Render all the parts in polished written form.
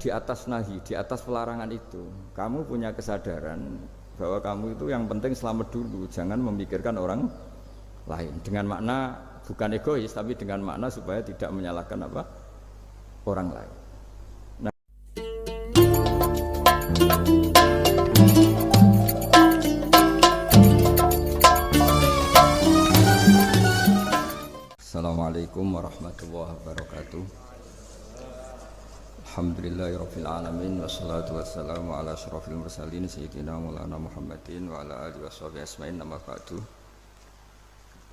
di atas nahi, di atas pelarangan itu, kamu punya kesadaran bahwa kamu itu yang penting selamat dulu, jangan memikirkan orang lain. Dengan makna bukan egois, tapi dengan makna supaya tidak menyalahkan apa orang lain. Nah, Assalamualaikum warahmatullahi wabarakatuh. Alhamdulillahirabbil alamin wassalatu wassalamu ala asyrofil mursalin sayyidina Maulana Muhammadin wa ala alihi washabihi ajmain. Nama ba'du.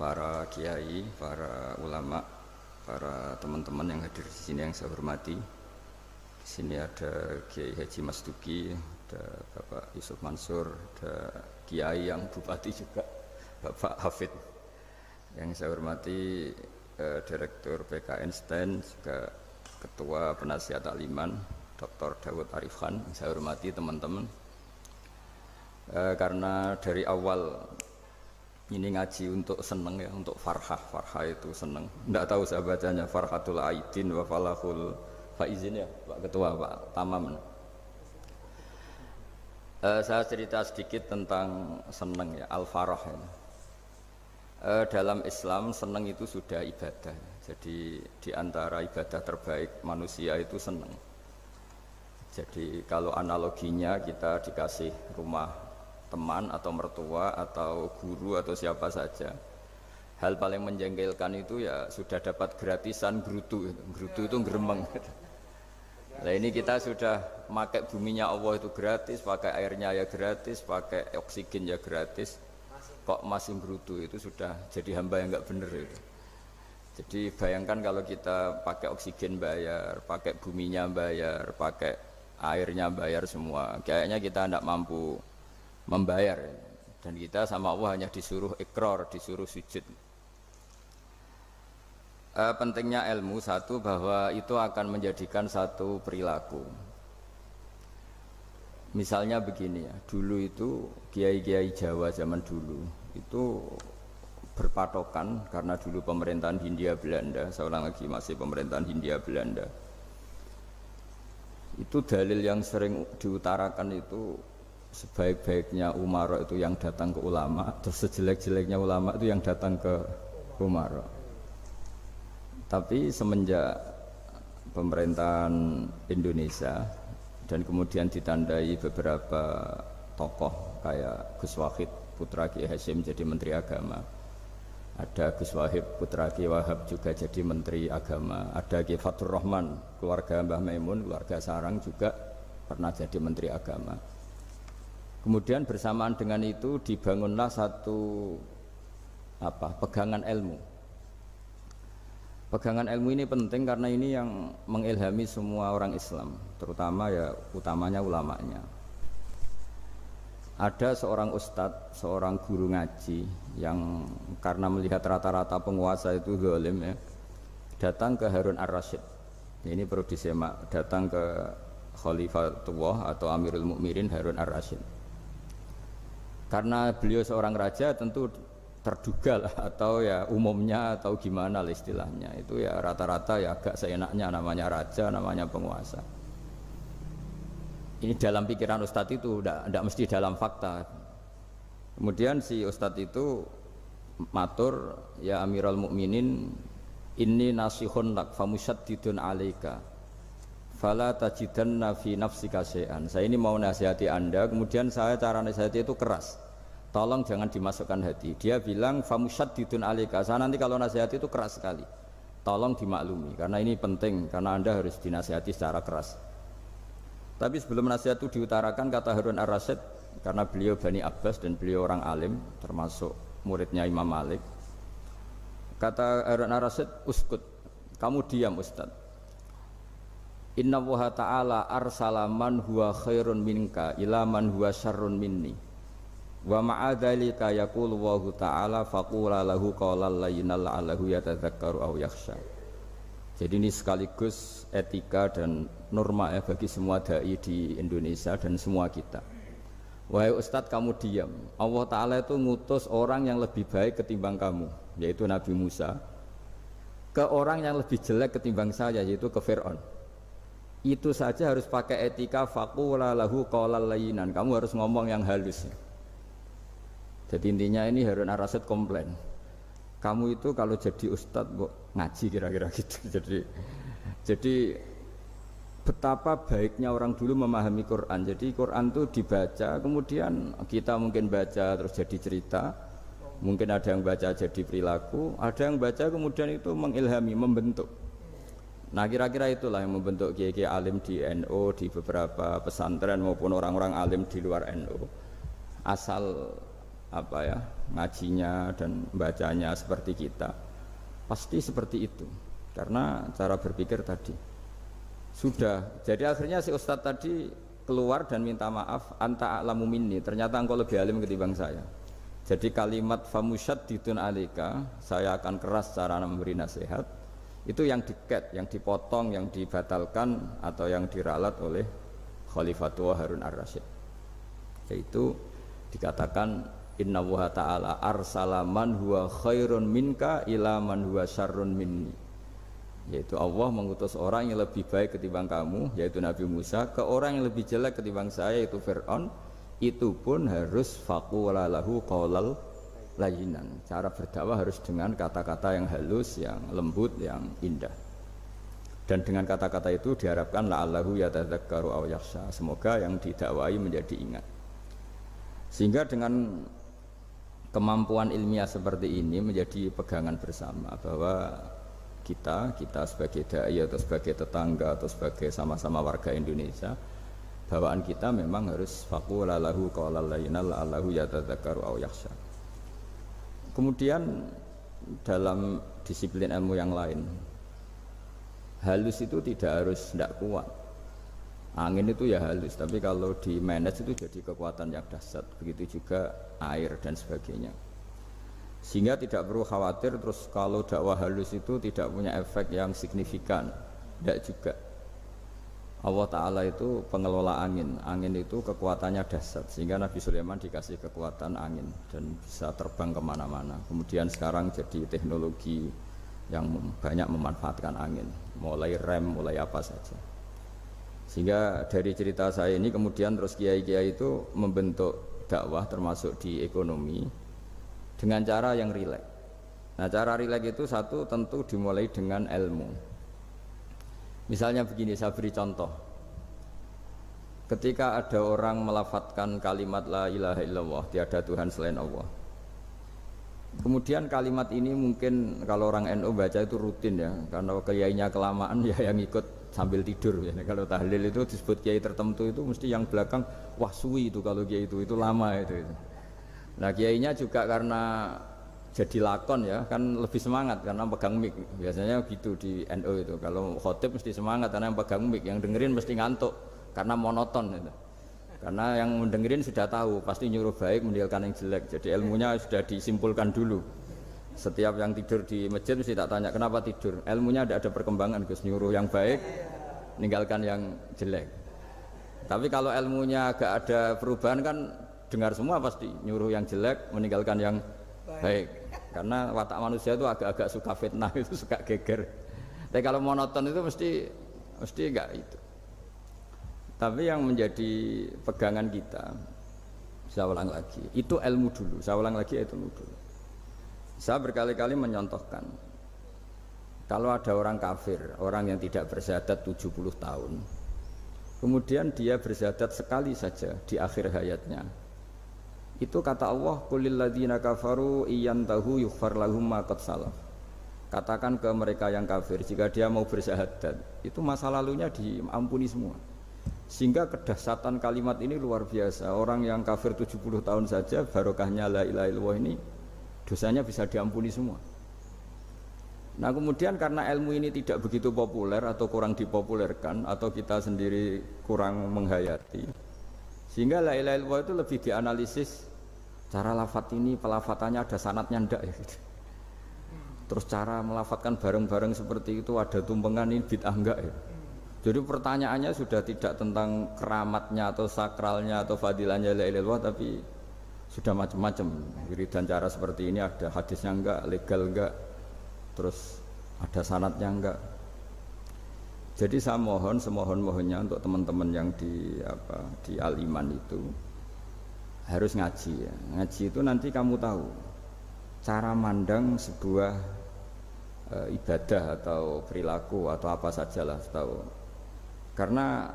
Para kiai, para ulama, para teman-teman yang hadir di sini yang saya hormati. Di sini ada Kiai Haji Mas Duki, ada Bapak Yusuf Mansur, ada kiai yang bupati juga, Bapak Hafid. Yang saya hormati Direktur PKN STEN, juga Ketua Penasihat Takliman Dr. Dawud Arif Khan. Saya hormati teman-teman, karena dari awal ini ngaji untuk seneng ya, untuk farhah itu seneng. Tidak tahu saya bacanya Farhatul Aidin wa Falahul Faizin ya Pak Ketua, Pak Tamam. Saya cerita sedikit tentang seneng ya, al-farah ya. Dalam Islam seneng itu sudah ibadah. Jadi di antara ibadah terbaik manusia itu seneng. Jadi kalau analoginya kita dikasih rumah teman atau mertua atau guru atau siapa saja, hal paling menjengkelkan itu ya sudah dapat gratisan gerutu itu geremeng. Nah ini kita sudah pakai buminya Allah itu gratis, pakai airnya ya gratis, pakai oksigen ya gratis, kok masih gerutu, itu sudah jadi hamba yang nggak bener itu. Jadi bayangkan kalau kita pakai oksigen bayar, pakai buminya bayar, pakai airnya bayar semua, kayaknya kita tidak mampu membayar, dan kita sama Allah hanya disuruh ikrar, disuruh sujud. Pentingnya ilmu satu, bahwa itu akan menjadikan satu perilaku. Misalnya begini ya, dulu itu kiai-kiai Jawa zaman dulu itu berpatokan, karena dulu pemerintahan Hindia Belanda, saya ulang lagi masih pemerintahan Hindia Belanda, itu dalil yang sering diutarakan itu sebaik-baiknya umara itu yang datang ke ulama, terus sejelek-jeleknya ulama itu yang datang ke umara. Tapi semenjak pemerintahan Indonesia dan kemudian ditandai beberapa tokoh kayak Gus Wahid putra Kiai Hasyim jadi Menteri Agama, ada Gus Wahid putra Kiai Wahab juga jadi Menteri Agama, ada Kiai Fathur Rahman keluarga Mbah Maimun, keluarga Sarang juga pernah jadi Menteri Agama. Kemudian bersamaan dengan itu dibangunlah satu pegangan ilmu. Pegangan ilmu ini penting karena ini yang mengilhami semua orang Islam, terutama ya utamanya ulamanya. Ada seorang ustadz, seorang guru ngaji yang karena melihat rata-rata penguasa itu zalim ya, datang ke Harun ar-Rasyid. Ini perlu disemak, datang ke Khalifatullah atau Amirul Mukminin Harun ar-Rasyid. Karena beliau seorang raja, tentu terduga lah, atau ya umumnya atau gimana lah istilahnya, itu ya rata-rata ya agak seenaknya, namanya raja, namanya penguasa. Ini dalam pikiran ustadz itu, tidak mesti dalam fakta. Kemudian si ustadz itu matur, ya Amirul Mukminin, inni nasihun lak famusyaddidun alaika fala tajidanna fi nafsika syai'an. Saya ini mau nasihati Anda, kemudian saya cara nasihati itu keras, tolong jangan dimasukkan hati. Dia bilang famusyaddidun alaika, saya nanti kalau nasihati itu keras sekali, tolong dimaklumi karena ini penting, karena Anda harus dinasihati secara keras. Tapi sebelum nasihat itu diutarakan, kata Harun ar-Rasyid, karena beliau Bani Abbas dan beliau orang alim, termasuk muridnya Imam Malik, kata Harun ar-Rasyid, uskut, kamu diam Ustadz. Inna Allaha ta'ala arsala man huwa khairun minka ila man huwa syarrun minni wa ma'adhalika yaqulu Allahu ta'ala faqula lahu qawlan layyinal la'allahu yatadzakkaru aw yakhsha. Jadi ini sekaligus etika dan norma ya bagi semua dai di Indonesia dan semua kita. Wahai Ustadz, kamu diam. Allah Ta'ala itu ngutus orang yang lebih baik ketimbang kamu, yaitu Nabi Musa, ke orang yang lebih jelek ketimbang saya, yaitu ke Fir'aun. itu saja harus pakai etika faqula lahu qawlan layyinan. Kamu harus ngomong yang halus. Jadi intinya ini Harun ar-Rasyid komplain. Kamu itu kalau jadi ustadz ngaji kira-kira gitu. Jadi betapa baiknya orang dulu memahami Quran. Jadi Quran itu dibaca, kemudian kita mungkin baca terus jadi cerita, mungkin ada yang baca jadi perilaku, ada yang baca kemudian itu mengilhami, membentuk. Nah kira-kira itulah yang membentuk kiai-kiai alim di NU, di beberapa pesantren maupun orang-orang alim di luar NU. Asal apa ya, ngajinya dan bacanya seperti kita, pasti seperti itu. Karena cara berpikir tadi sudah. Jadi akhirnya si ustadz tadi keluar dan minta maaf, anta a'lamu minni, ternyata engkau lebih alim ketimbang saya. Jadi kalimat famusyaddidun alika, saya akan keras cara memberi nasihat, itu yang diket, yang dipotong, yang dibatalkan atau yang diralat oleh Khalifatullah Harun ar-Rasyid. Yaitu dikatakan inna wuha ta'ala arsala man huwa khairun minka ila man huwa syarrun minni. Yaitu Allah mengutus orang yang lebih baik ketimbang kamu, yaitu Nabi Musa, ke orang yang lebih jelek ketimbang saya, yaitu Fir'aun. Itu pun harus faqula lahu qawlal layyinan. Cara berdakwah harus dengan kata-kata yang halus, yang lembut, yang indah. Dan dengan kata-kata itu diharapkan la'allahu yatadzakkaru aw yakhsha. Semoga yang didakwai menjadi ingat. Sehingga dengan kemampuan ilmiah seperti ini menjadi pegangan bersama bahwa kita sebagai dai atau sebagai tetangga atau sebagai sama-sama warga Indonesia, bawaan kita memang harus faqula lahu qawlan layyinan la'allahu yatadzakkaru aw yakhsha. Kemudian dalam disiplin ilmu yang lain, halus itu tidak kuat. Angin itu ya halus, tapi kalau di manage itu jadi kekuatan yang dahsyat. Begitu juga air dan sebagainya. Sehingga tidak perlu khawatir terus kalau dakwah halus itu tidak punya efek yang signifikan. Tidak juga. Allah Ta'ala itu pengelola angin. Angin itu kekuatannya dahsyat, sehingga Nabi Sulaiman dikasih kekuatan angin dan bisa terbang kemana-mana. Kemudian sekarang jadi teknologi yang banyak memanfaatkan angin, mulai rem, mulai apa saja. Sehingga dari cerita saya ini kemudian terus kiai-kiai itu membentuk dakwah termasuk di ekonomi dengan cara yang rileks. Nah cara rileks itu satu tentu dimulai dengan ilmu. Misalnya begini, saya beri contoh. Ketika ada orang melafadzkan kalimat la ilaha illallah, tiada Tuhan selain Allah. Kemudian kalimat ini mungkin kalau orang NU baca itu rutin ya, karena kiainya kelamaan ya yang ikut sambil tidur ya. Kalau tahlil itu disebut kiai tertentu itu mesti yang belakang wah suwi itu kalau kiai itu lama itu. Nah kiainya juga karena jadi lakon ya kan lebih semangat karena pegang mic. Biasanya gitu di NU itu, kalau khotib mesti semangat karena yang pegang mic, yang dengerin mesti ngantuk karena monoton itu. Karena yang mendengerin sudah tahu pasti nyuruh baik meninggalkan yang jelek, jadi ilmunya sudah disimpulkan dulu. Setiap yang tidur di masjid mesti tak tanya kenapa tidur, ilmunya tidak ada perkembangan Gus, nyuruh yang baik meninggalkan yang jelek. Tapi kalau ilmunya agak ada perubahan kan dengar semua pasti nyuruh yang jelek meninggalkan yang baik. Karena watak manusia itu agak-agak suka fitnah, itu suka geger. Tapi kalau monoton itu mesti enggak itu. Tapi yang menjadi pegangan kita, saya ulang lagi, itu ilmu dulu. Saya ulang lagi itu ilmu dulu. Saya berkali-kali menyontohkan, kalau ada orang kafir, orang yang tidak bersyahadat 70 tahun, kemudian dia bersyahadat sekali saja di akhir hayatnya. Itu kata Allah, qulil ladzina kafaru iyantahu yughfar lahum ma qad salaf. Katakan ke mereka yang kafir, jika dia mau bersyahadat, itu masa lalunya diampuni semua. Sehingga kedahsyatan kalimat ini luar biasa. Orang yang kafir 70 tahun saja barokahnya la ilaha illallah ini dosanya bisa diampuni semua. Nah kemudian karena ilmu ini tidak begitu populer atau kurang dipopulerkan atau kita sendiri kurang menghayati, sehingga la ilaha illallah itu lebih dianalisis cara lafadz ini, pelafatannya ada sanadnya ndak ya gitu. Terus cara melafatkan bareng-bareng seperti itu ada tumpengan ini bid'ah enggak ya. Jadi pertanyaannya sudah tidak tentang keramatnya atau sakralnya atau fadilahnya la ilaha illallah, tapi sudah macam-macam. Wiridan cara seperti ini ada hadisnya enggak, legal enggak, terus ada sanadnya enggak. Jadi saya mohon semohon-mohonnya untuk teman-teman yang di Al-Iman itu harus ngaji ya. Ngaji itu nanti kamu tahu cara mandang sebuah ibadah atau perilaku atau apa sajalah tahu. Karena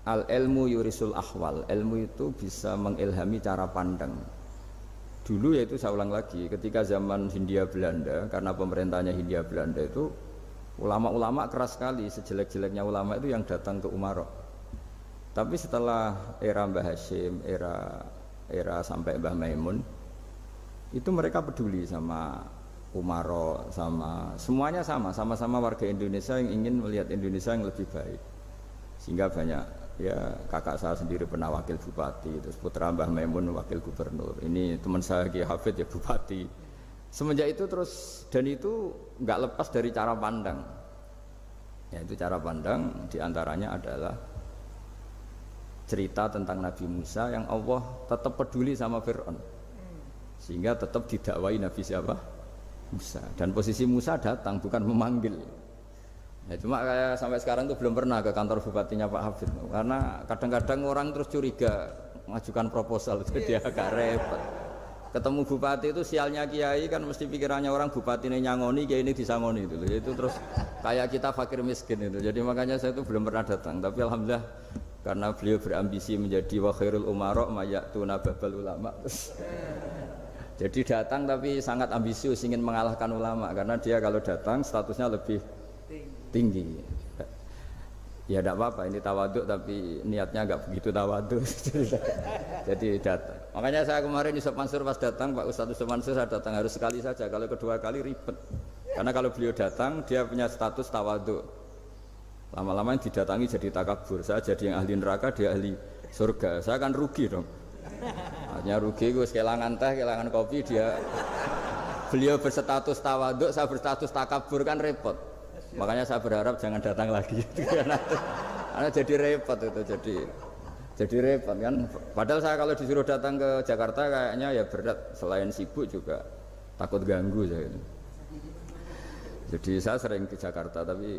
al-ilmu yurisul ahwal, ilmu itu bisa mengilhami cara pandang. Dulu yaitu saya ulang lagi, ketika zaman Hindia Belanda, karena pemerintahnya Hindia Belanda itu ulama-ulama keras sekali, sejelek-jeleknya ulama itu yang datang ke Umarok. Tapi setelah era Mbah Hashim, era sampai Mbah Maimun, itu mereka peduli sama Umarok, semuanya sama-sama warga Indonesia yang ingin melihat Indonesia yang lebih baik. Sehingga banyak, ya kakak saya sendiri pernah wakil bupati, terus putra Mbah Maimun wakil gubernur. Ini teman saya Ki Hafid ya bupati. Semenjak itu terus, dan itu nggak lepas dari cara pandang. Yaitu cara pandang diantaranya adalah cerita tentang Nabi Musa yang Allah tetap peduli sama Fir'aun, sehingga tetap didakwai Nabi siapa? Musa. Dan posisi Musa datang bukan memanggil. Ya, cuma kayak sampai sekarang tuh belum pernah ke kantor bupatinya Pak Hafid, karena kadang-kadang orang terus curiga mengajukan proposal, jadi agak repot. Ketemu bupati itu sialnya kiai kan mesti pikirannya orang bupati ini nyangoni, kiai ini disangoni itu terus kayak kita fakir miskin itu. Jadi makanya saya itu belum pernah datang, tapi alhamdulillah karena beliau berambisi menjadi wa khairul umara mayatuna babal ulama. Jadi datang tapi sangat ambisius ingin mengalahkan ulama, karena dia kalau datang statusnya lebih tinggi. Ya tidak apa-apa, ini tawaduk tapi niatnya agak begitu tawaduk. Jadi datang. Makanya saya kemarin Yusuf Mansur pas datang, Pak Ustadz Yusuf Mansur saya datang harus sekali saja, kalau kedua kali ribet. Karena kalau beliau datang dia punya status tawaduk. Lama-lama yang didatangi jadi takabur. Saya jadi yang ahli neraka, dia ahli surga. Saya kan rugi dong. Hanya rugi, gue kehilangan teh, kehilangan kopi, beliau berstatus tawaduk, saya berstatus takabur, kan repot. Makanya saya berharap jangan datang lagi. Karena jadi repot itu, jadi repot kan. Padahal saya kalau disuruh datang ke Jakarta kayaknya ya berat, selain sibuk juga takut ganggu saya. Jadi saya sering ke Jakarta tapi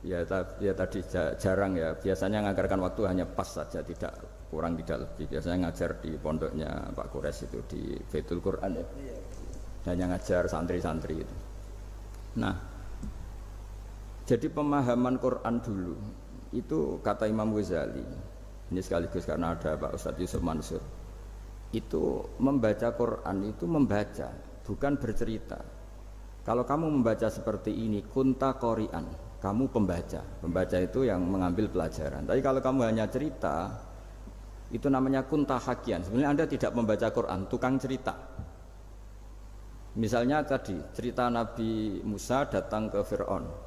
ya tadi jarang ya. Biasanya ngajarkan waktu hanya pas saja, tidak kurang tidak lebih. Biasanya ngajar di pondoknya Pak Kures itu di Baitul Quran ya. Hanya ngajar santri-santri itu. Nah, jadi pemahaman Quran dulu itu kata Imam Ghazali, ini sekaligus karena ada Pak Ustadz Yusuf Mansur, itu membaca Quran itu membaca, bukan bercerita. Kalau kamu membaca seperti ini, kunta qori'an, kamu pembaca. Pembaca itu yang mengambil pelajaran. Tapi kalau kamu hanya cerita, itu namanya kunta hakian. Sebenarnya Anda tidak membaca Quran, tukang cerita. Misalnya tadi cerita Nabi Musa datang ke Fir'aun.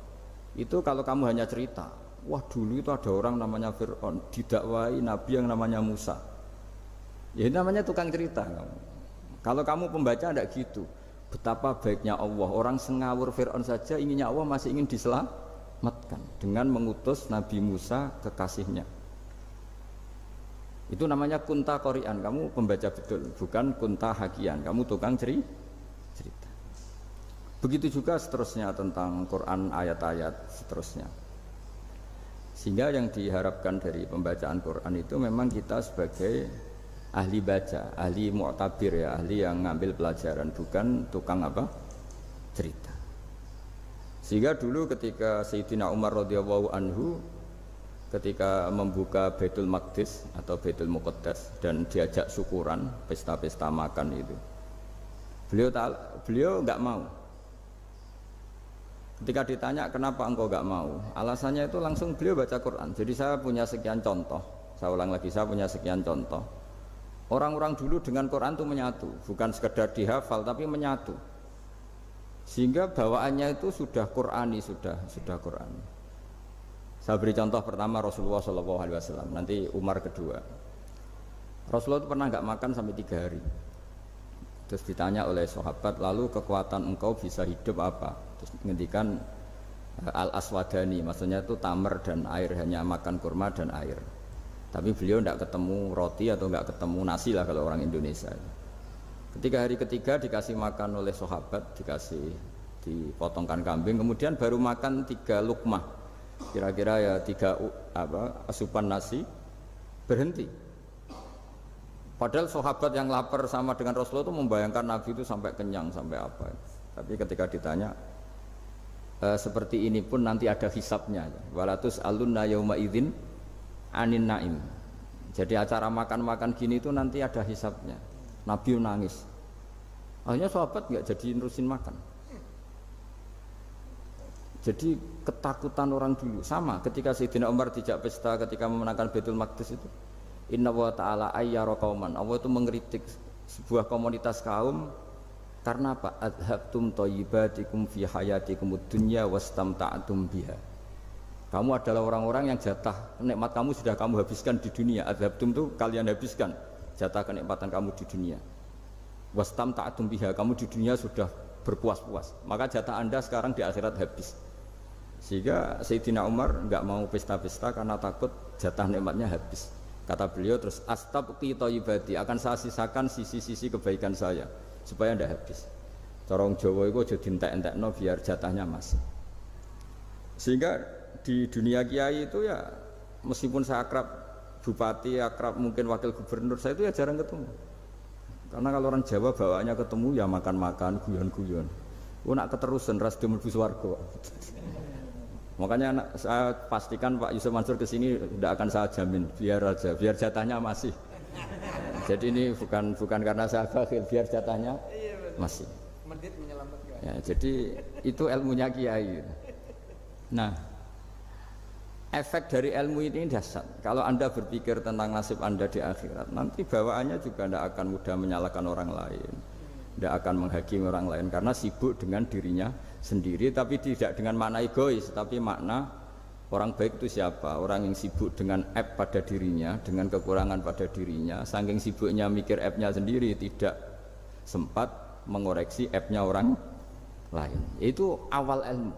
Itu kalau kamu hanya cerita, wah dulu itu ada orang namanya Fir'aun didakwai Nabi yang namanya Musa. Ya ini namanya tukang cerita. Kalau kamu pembaca tidak gitu. Betapa baiknya Allah, orang sengawur Fir'aun saja inginnya Allah masih ingin diselamatkan dengan mengutus Nabi Musa kekasihnya. Itu namanya kunta qori'an, kamu pembaca betul, bukan kunta hakian, kamu tukang cerita. Begitu juga seterusnya tentang Quran ayat-ayat seterusnya. Sehingga yang diharapkan dari pembacaan Quran itu memang kita sebagai ahli baca, ahli mu'tabir ya, ahli yang ngambil pelajaran, bukan tukang apa? Cerita. Sehingga dulu ketika Sayyidina Umar radhiyallahu anhu ketika membuka Baitul Maqdis atau Baitul Muqaddas dan diajak syukuran, pesta-pesta makan itu. Beliau enggak mau. Ketika ditanya kenapa engkau gak mau, alasannya itu langsung beliau baca Quran. Jadi saya punya sekian contoh, saya ulang lagi, saya punya sekian contoh. Orang-orang dulu dengan Quran itu menyatu, bukan sekedar dihafal tapi menyatu. Sehingga bawaannya itu sudah Qurani, sudah Qurani. Saya beri contoh pertama Rasulullah SAW, nanti Umar kedua. Rasulullah itu pernah gak makan sampai 3 hari. Terus ditanya oleh sahabat, lalu kekuatan engkau bisa hidup apa? Terus menghentikan al-aswadani, maksudnya itu tamar dan air, hanya makan kurma dan air. Tapi beliau tidak ketemu roti atau tidak ketemu nasi lah kalau orang Indonesia. Ketika hari ketiga dikasih makan oleh sahabat, dipotongkan kambing, kemudian baru makan 3 lukmah. kira-kira ya 3 asupan nasi berhenti. Padahal sahabat yang lapar sama dengan Rasulullah itu membayangkan Nabi itu sampai kenyang sampai apa. Tapi ketika ditanya seperti ini pun nanti ada hisabnya. Walatus alunna yauma idzin anin naim. Jadi acara makan-makan gini itu nanti ada hisabnya. Nabi nangis. Akhirnya sahabat nggak jadi nerusin makan. Jadi ketakutan orang dulu sama ketika Sayyidina Umar dijak pesta ketika memenangkan Baitul Maqdis itu. Inna wa ta'ala ayyara qauman. Allah itu mengkritik sebuah komunitas kaum karena apa? Adhabtum thayyibatikum fi hayatikumud dunya wastamta'tum biha. Kamu adalah orang-orang yang jatah nikmat kamu sudah kamu habiskan di dunia. Adhabtum itu kalian habiskan jatah kenikmatan kamu di dunia. Wastamta'tum biha, kamu di dunia sudah berpuas-puas. Maka jatah Anda sekarang di akhirat habis. Sehingga Sayyidina Umar enggak mau pesta-pesta karena takut jatah nikmatnya habis. Kata beliau terus astabqi thayyibati, akan saya sisakan sisi-sisi kebaikan saya supaya tidak habis. Corong Jawa itu aja dientek-entekno biar jatahnya masih. Sehingga di dunia kiai itu ya meskipun saya akrab bupati, akrab mungkin wakil gubernur, saya itu ya jarang ketemu. Karena kalau orang Jawa bawaannya ketemu ya makan-makan, guyon-guyon. Nak keterusan ras mlebu swarga. Makanya saya pastikan Pak Yusuf Mansur kesini tidak akan saya jamin, biar aja, biar jatahnya masih. Jadi ini bukan karena saya bakhil, biar jatahnya masih. Ya, jadi itu ilmunya kiai. Nah, efek dari ilmu ini dasar. Kalau Anda berpikir tentang nasib Anda di akhirat, nanti bawaannya juga tidak akan mudah menyalahkan orang lain, tidak akan menghakimi orang lain karena sibuk dengan dirinya sendiri, tapi tidak dengan makna egois, tapi makna orang baik itu siapa? Orang yang sibuk dengan aib pada dirinya, dengan kekurangan pada dirinya, saking sibuknya mikir aibnya sendiri, tidak sempat mengoreksi aibnya orang lain. Itu awal ilmu.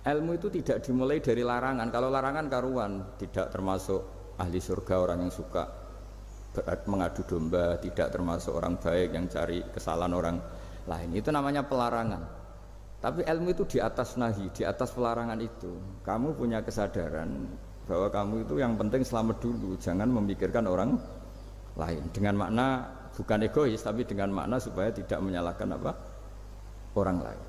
Ilmu itu tidak dimulai dari larangan. Kalau larangan karuan, tidak termasuk ahli surga orang yang suka mengadu domba, tidak termasuk orang baik yang cari kesalahan orang lain. Itu namanya pelarangan. Tapi ilmu itu di atas nahi, di atas pelarangan itu. Kamu punya kesadaran bahwa kamu itu yang penting selamat dulu, jangan memikirkan orang lain. Dengan makna bukan egois, tapi dengan makna supaya tidak menyalahkan orang lain.